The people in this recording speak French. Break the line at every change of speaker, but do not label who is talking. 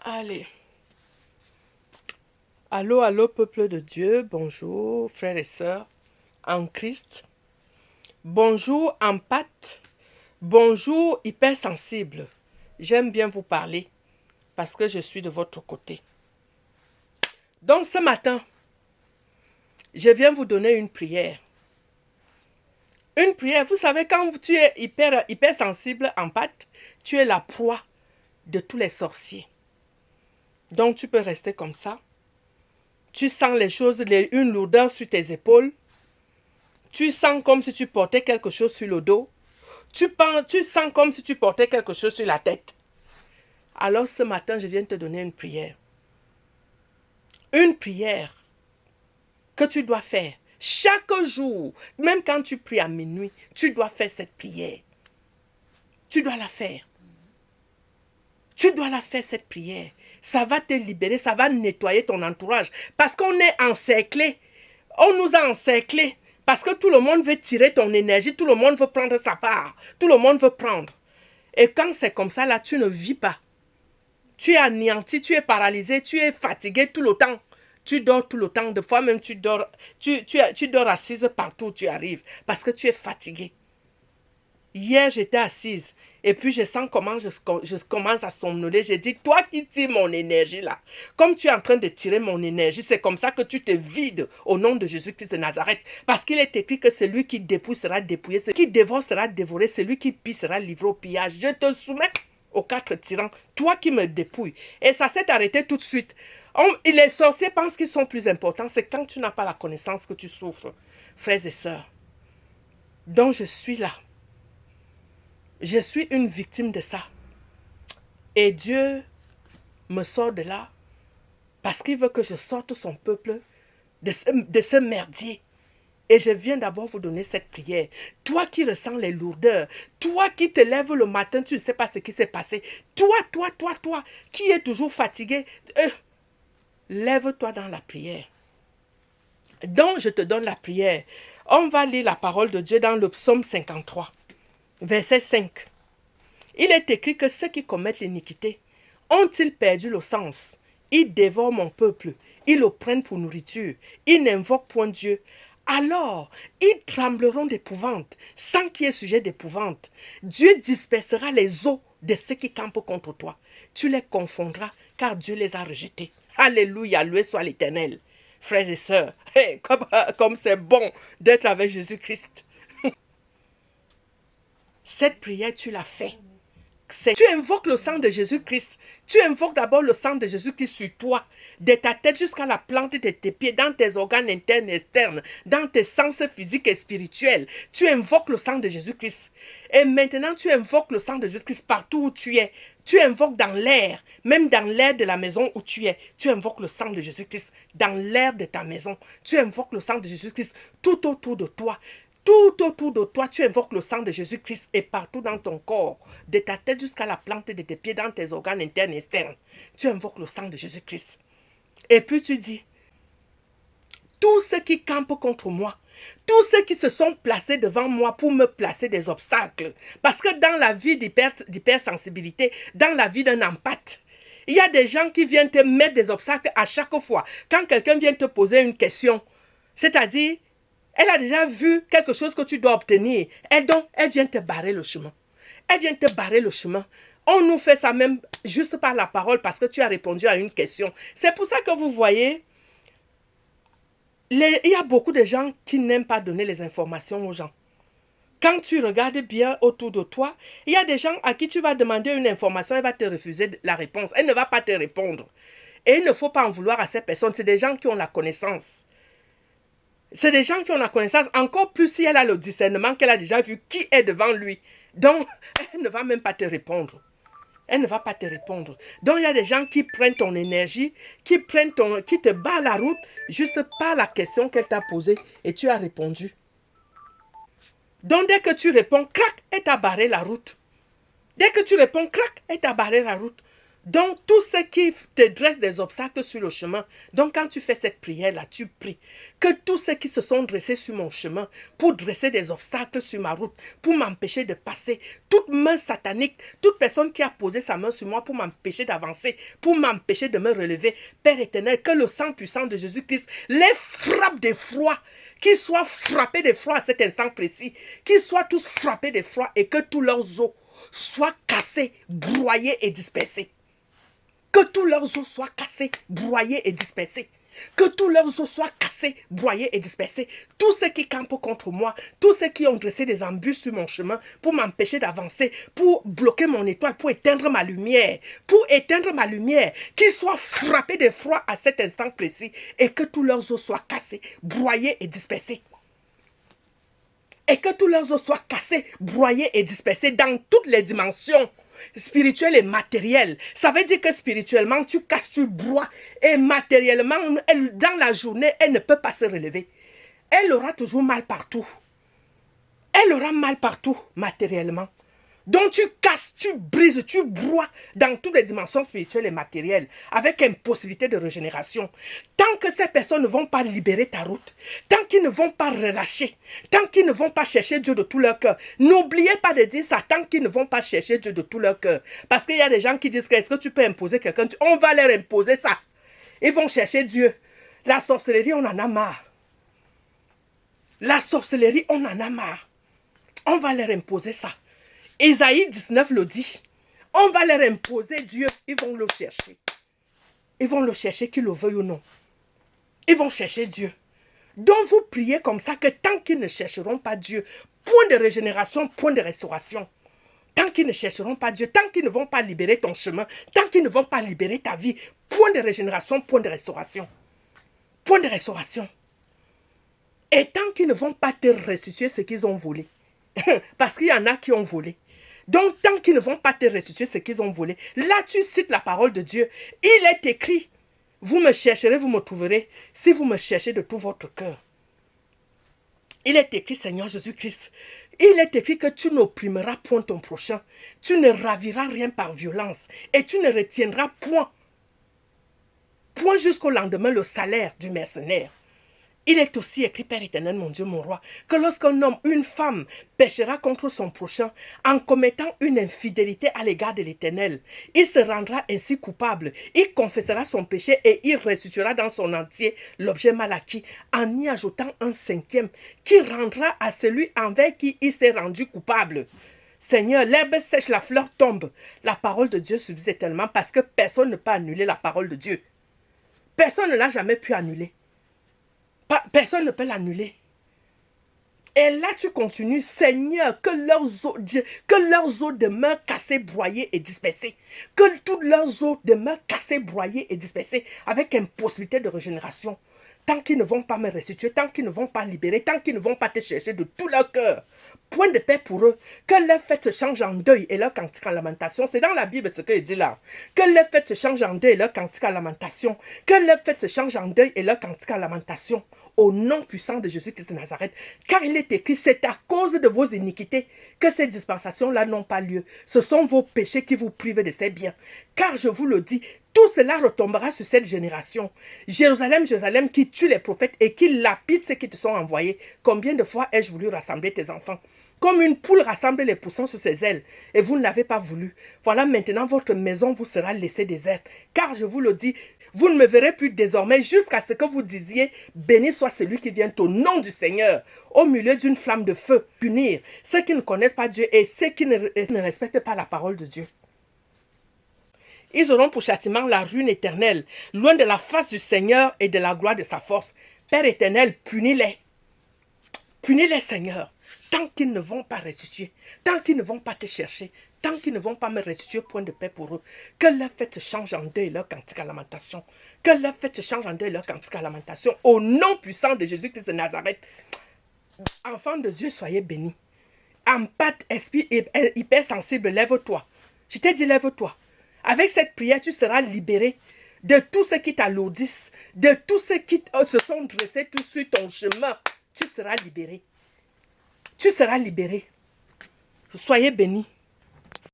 Allez. Allô, allô, peuple de Dieu. Bonjour, frères et sœurs en Christ. Bonjour, empathe. Bonjour, hypersensible. J'aime bien vous parler parce que je suis de votre côté. Donc, ce matin, je viens vous donner une prière. Une prière, vous savez, quand tu es hypersensible, empathe, tu es la proie de tous les sorciers. Donc, tu peux rester comme ça. Tu sens les choses, une lourdeur sur tes épaules. Tu sens comme si tu portais quelque chose sur le dos. Tu sens comme si tu portais quelque chose sur la tête. Alors ce matin, je viens te donner une prière. Une prière que tu dois faire chaque jour. Même quand tu pries à minuit, tu dois faire cette prière. Tu dois la faire. Tu dois la faire, cette prière. Ça va te libérer, ça va nettoyer ton entourage. Parce qu'on est encerclé. On nous a encerclés. Parce que tout le monde veut tirer ton énergie, tout le monde veut prendre sa part. Tout le monde veut prendre. Et quand c'est comme ça, là, tu ne vis pas. Tu es anéanti, tu es paralysé, tu es fatigué tout le temps. Tu dors tout le temps. Des fois même, tu dors assise partout où tu arrives. Parce que tu es fatigué. Hier, j'étais assise. Et puis, je sens comment je commence à somnoler. J'ai dit, toi qui tires mon énergie là, comme tu es en train de tirer mon énergie, c'est comme ça que tu te vides au nom de Jésus-Christ de Nazareth. Parce qu'il est écrit que celui qui dépouille sera dépouillé, celui qui dévore sera dévoré, celui qui pille sera livré au pillage. Je te soumets aux 4 tyrans, toi qui me dépouilles. Et ça s'est arrêté tout de suite. Les sorciers pensent qu'ils sont plus importants. C'est quand tu n'as pas la connaissance que tu souffres, frères et sœurs. Donc, je suis là. Je suis une victime de ça. Et Dieu me sort de là parce qu'il veut que je sorte son peuple de ce merdier. Et je viens d'abord vous donner cette prière. Toi qui ressens les lourdeurs, toi qui te lèves le matin, tu ne sais pas ce qui s'est passé. Toi, qui es toujours fatigué, lève-toi dans la prière. Donc, je te donne la prière. On va lire la parole de Dieu dans le psaume 53, verset 5. Il est écrit que ceux qui commettent l'iniquité ont-ils perdu le sens? Ils dévorent mon peuple, ils le prennent pour nourriture, ils n'invoquent point Dieu. Alors, ils trembleront d'épouvante, sans qu'il y ait sujet d'épouvante. Dieu dispersera les eaux de ceux qui campent contre toi. Tu les confondras, car Dieu les a rejetés. Alléluia, loué soit l'Éternel. Frères et sœurs, comme c'est bon d'être avec Jésus-Christ. Cette prière, tu l'as fait. Tu invoques le sang de Jésus-Christ. Tu invoques d'abord le sang de Jésus-Christ sur toi, de ta tête jusqu'à la plante de tes pieds, dans tes organes internes et externes, dans tes sens physiques et spirituels. Tu invoques le sang de Jésus-Christ. Et maintenant, tu invoques le sang de Jésus-Christ partout où tu es. Tu invoques dans l'air, même dans l'air de la maison où tu es. Tu invoques le sang de Jésus-Christ dans l'air de ta maison. Tu invoques le sang de Jésus-Christ tout autour de toi. Tout autour de toi, tu invoques le sang de Jésus-Christ et partout dans ton corps, de ta tête jusqu'à la plante de tes pieds, dans tes organes internes et externes. Tu invoques le sang de Jésus-Christ. Et puis tu dis, tous ceux qui campent contre moi, tous ceux qui se sont placés devant moi pour me placer des obstacles, parce que dans la vie d'hypersensibilité, dans la vie d'un empathe, il y a des gens qui viennent te mettre des obstacles à chaque fois. Quand quelqu'un vient te poser une question, c'est-à-dire, elle a déjà vu quelque chose que tu dois obtenir. Elle vient te barrer le chemin. Elle vient te barrer le chemin. On nous fait ça même juste par la parole parce que tu as répondu à une question. C'est pour ça que vous voyez, il y a beaucoup de gens qui n'aiment pas donner les informations aux gens. Quand tu regardes bien autour de toi, il y a des gens à qui tu vas demander une information, elle va te refuser la réponse. Elle ne va pas te répondre. Et il ne faut pas en vouloir à ces personnes. C'est des gens qui ont la connaissance. C'est des gens qui ont la connaissance, encore plus si elle a le discernement, qu'elle a déjà vu qui est devant lui. Donc, elle ne va même pas te répondre. Elle ne va pas te répondre. Donc, il y a des gens qui prennent ton énergie, qui te barrent la route, juste par la question qu'elle t'a posée et tu as répondu. Donc, dès que tu réponds, crac, elle t'a barré la route. Dès que tu réponds, crac, elle t'a barré la route. Donc, tout ce qui te dresse des obstacles sur le chemin, donc quand tu fais cette prière-là, tu pries que tous ceux qui se sont dressés sur mon chemin pour dresser des obstacles sur ma route, pour m'empêcher de passer, toute main satanique, toute personne qui a posé sa main sur moi pour m'empêcher d'avancer, pour m'empêcher de me relever, Père éternel, que le sang puissant de Jésus-Christ les frappe d'effroi, qu'ils soient frappés d'effroi à cet instant précis, qu'ils soient tous frappés d'effroi et que tous leurs os soient cassés, broyés et dispersés. Que tous leurs os soient cassés, broyés et dispersés. Que tous leurs os soient cassés, broyés et dispersés. Tous ceux qui campent contre moi, tous ceux qui ont dressé des embûches sur mon chemin pour m'empêcher d'avancer, pour bloquer mon étoile, pour éteindre ma lumière, qu'ils soient frappés d'effroi à cet instant précis et que tous leurs os soient cassés, broyés et dispersés. Et que tous leurs os soient cassés, broyés et dispersés dans toutes les dimensions spirituelles et matérielles. Ça veut dire que spirituellement, tu casses, tu broies. Et matériellement, dans la journée, elle ne peut pas se relever. Elle aura toujours mal partout. Elle aura mal partout, matériellement. Donc tu casses, tu brises, tu broies dans toutes les dimensions spirituelles et matérielles avec impossibilité de régénération. Tant que ces personnes ne vont pas libérer ta route, tant qu'ils ne vont pas relâcher, tant qu'ils ne vont pas chercher Dieu de tout leur cœur, n'oubliez pas de dire ça, tant qu'ils ne vont pas chercher Dieu de tout leur cœur. Parce qu'il y a des gens qui disent que est-ce que tu peux imposer quelqu'un? On va leur imposer ça. Ils vont chercher Dieu. La sorcellerie, on en a marre. La sorcellerie, on en a marre. On va leur imposer ça. Ésaïe 19 le dit. On va leur imposer Dieu. Ils vont le chercher. Ils vont le chercher, qu'ils le veuillent ou non. Ils vont chercher Dieu. Donc vous priez comme ça que tant qu'ils ne chercheront pas Dieu, point de régénération, point de restauration. Tant qu'ils ne chercheront pas Dieu, tant qu'ils ne vont pas libérer ton chemin, tant qu'ils ne vont pas libérer ta vie, point de régénération, point de restauration. Point de restauration. Et tant qu'ils ne vont pas te restituer ce qu'ils ont volé. Parce qu'il y en a qui ont volé. Donc, tant qu'ils ne vont pas te restituer ce qu'ils ont volé, là, tu cites la parole de Dieu. Il est écrit, vous me chercherez, vous me trouverez, si vous me cherchez de tout votre cœur. Il est écrit, Seigneur Jésus-Christ, il est écrit que tu n'opprimeras point ton prochain, tu ne raviras rien par violence, et tu ne retiendras point jusqu'au lendemain le salaire du mercenaire. Il est aussi écrit, Père éternel, mon Dieu, mon roi, que lorsqu'un homme, une femme, péchera contre son prochain en commettant une infidélité à l'égard de l'Éternel, il se rendra ainsi coupable, il confessera son péché et il restituera dans son entier l'objet mal acquis, en y ajoutant un cinquième, qui rendra à celui envers qui il s'est rendu coupable. Seigneur, l'herbe sèche, la fleur tombe. La parole de Dieu subsiste éternellement parce que personne ne peut annuler la parole de Dieu. Personne ne l'a jamais pu annuler. Personne ne peut l'annuler. Et là, tu continues, Seigneur, que leurs os demeurent cassés, broyés et dispersés. Que tous leurs os demeurent cassés, broyés et dispersés, avec impossibilité de régénération. Tant qu'ils ne vont pas me restituer, tant qu'ils ne vont pas libérer, tant qu'ils ne vont pas te chercher de tout leur cœur. Point de paix pour eux. Que leur fête se change en deuil et leur cantique en lamentation. C'est dans la Bible ce qu'il dit là. Que leur fête se change en deuil et leur cantique en lamentation. Que leur fête se change en deuil et leur cantique en lamentation. Au nom puissant de Jésus-Christ de Nazareth. Car il est écrit, c'est à cause de vos iniquités que ces dispensations-là n'ont pas lieu. Ce sont vos péchés qui vous privent de ces biens. Car je vous le dis, tout cela retombera sur cette génération. Jérusalem, Jérusalem, qui tue les prophètes et qui lapide ceux qui te sont envoyés. Combien de fois ai-je voulu rassembler tes enfants? Comme une poule rassemble les poussins sur ses ailes, et vous ne l'avez pas voulu. Voilà maintenant votre maison vous sera laissée déserte. Car je vous le dis, vous ne me verrez plus désormais jusqu'à ce que vous disiez, béni soit celui qui vient au nom du Seigneur, au milieu d'une flamme de feu, punir ceux qui ne connaissent pas Dieu et ceux qui ne respectent pas la parole de Dieu. Ils auront pour châtiment la ruine éternelle, loin de la face du Seigneur et de la gloire de sa force. Père éternel, punis-les. Punis-les, Seigneur, tant qu'ils ne vont pas restituer, tant qu'ils ne vont pas te chercher, tant qu'ils ne vont pas me restituer, point de paix pour eux. Que leur fête change en deuil leur cantique à lamentation. Que leur fête change en deuil leur cantique à lamentation. Au nom puissant de Jésus-Christ de Nazareth. Enfants de Dieu, soyez bénis. Empathe, esprit hypersensible, lève-toi. Je t'ai dit, lève-toi. Avec cette prière, tu seras libéré de tous ceux qui t'alourdissent, de tous ceux qui se sont dressés tout sur ton chemin. Tu seras libéré. Tu seras libéré. Soyez bénis.